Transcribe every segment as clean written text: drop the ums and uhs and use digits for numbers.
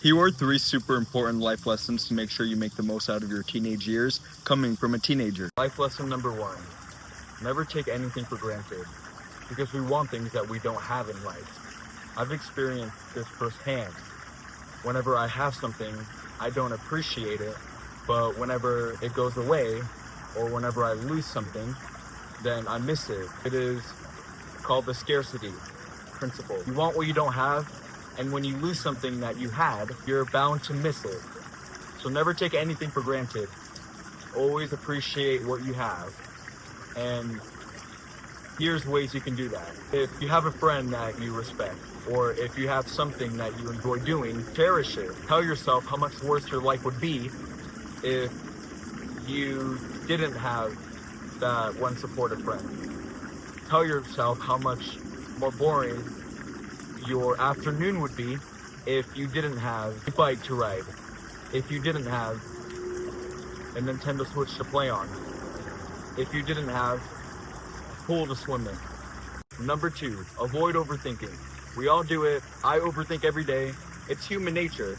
Here are three super important life lessons to make sure you make the most out of your teenage years coming from a teenager. Life lesson number one, never take anything for granted because we want things that we don't have in life. I've experienced this firsthand. Whenever I have something, I don't appreciate it, but whenever it goes away or whenever I lose something, then I miss it. It is called the scarcity principle. You want what you don't have, and when you lose something that you had, you're bound to miss it. So never take anything for granted. Always appreciate what you have. And here's ways you can do that. If you have a friend that you respect, or if you have something that you enjoy doing, cherish it. Tell yourself how much worse your life would be if you didn't have that one supportive friend. Tell yourself how much more boring your afternoon would be if you didn't have a bike to ride, if you didn't have a Nintendo Switch to play on, if you didn't have a pool to swim in. Number two, avoid overthinking. We all do it. I overthink every day. It's human nature,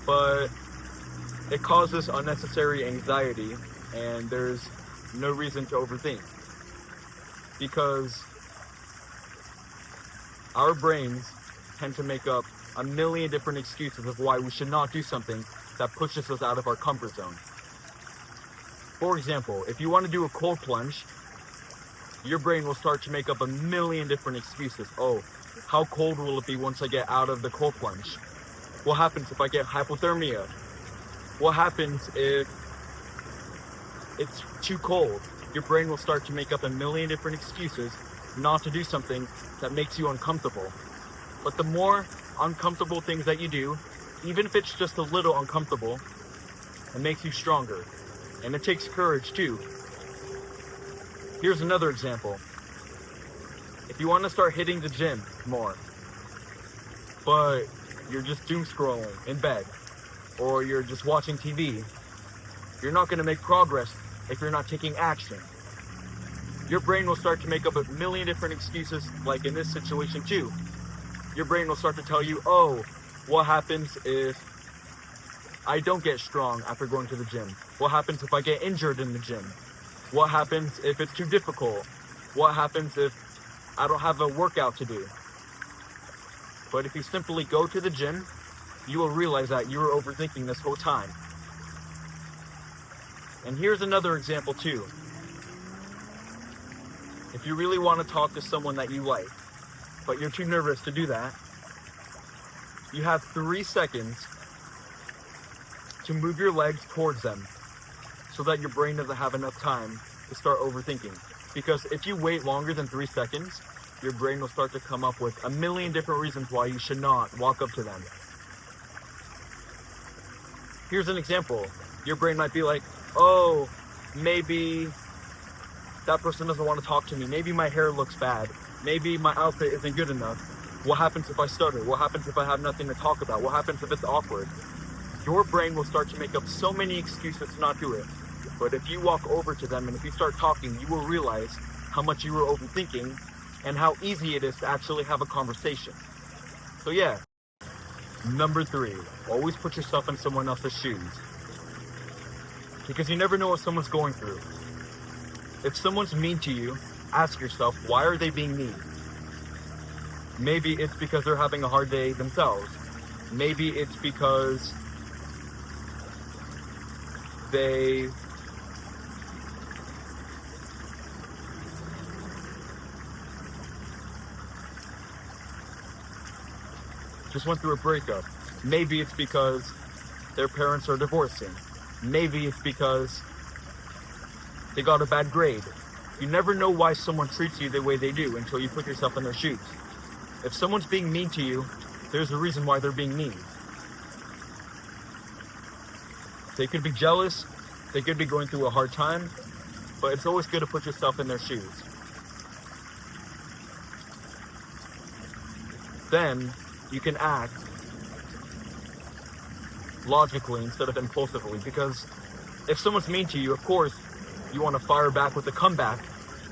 but it causes unnecessary anxiety, and there's no reason to overthink because our brains tend to make up a million different excuses of why we should not do something that pushes us out of our comfort zone. For example, if you want to do a cold plunge, your brain will start to make up a million different excuses. Oh, how cold will it be once I get out of the cold plunge? What happens if I get hypothermia? What happens if it's too cold? Your brain will start to make up a million different excuses not to do something that makes you uncomfortable. But the more uncomfortable things that you do, even if it's just a little uncomfortable, it makes you stronger. And it takes courage too. Here's another example. If you want to start hitting the gym more, but you're just doom scrolling in bed, or you're just watching TV, you're not going to make progress if you're not taking action. Your brain will start to make up a million different excuses, like in this situation too. Your brain will start to tell you, oh, what happens if I don't get strong after going to the gym? What happens if I get injured in the gym? What happens if it's too difficult? What happens if I don't have a workout to do? But if you simply go to the gym, you will realize that you were overthinking this whole time. And here's another example too. If you really want to talk to someone that you like, but you're too nervous to do that, you have 3 seconds to move your legs towards them so that your brain doesn't have enough time to start overthinking. Because if you wait longer than 3 seconds, your brain will start to come up with a million different reasons why you should not walk up to them. Here's an example. Your brain might be like, oh, maybe that person doesn't want to talk to me. Maybe my hair looks bad. Maybe my outfit isn't good enough. What happens if I stutter? What happens if I have nothing to talk about? What happens if it's awkward? Your brain will start to make up so many excuses to not do it. But if you walk over to them and if you start talking, you will realize how much you were overthinking and how easy it is to actually have a conversation. So yeah. Number 3, always put yourself in someone else's shoes. Because you never know what someone's going through. If someone's mean to you, ask yourself, why are they being mean? Maybe it's because they're having a hard day themselves. Maybe it's because they just went through a breakup. Maybe it's because their parents are divorcing. Maybe it's because they got a bad grade. You never know why someone treats you the way they do until you put yourself in their shoes. If someone's being mean to you, there's a reason why they're being mean. They could be jealous, they could be going through a hard time, but it's always good to put yourself in their shoes. Then you can act logically instead of impulsively, because if someone's mean to you, of course, you want to fire back with a comeback,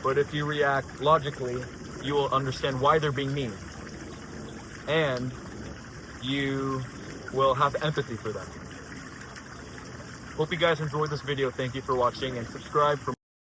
but if you react logically, you will understand why they're being mean. And you will have empathy for them. Hope you guys enjoyed this video. Thank you for watching, and subscribe for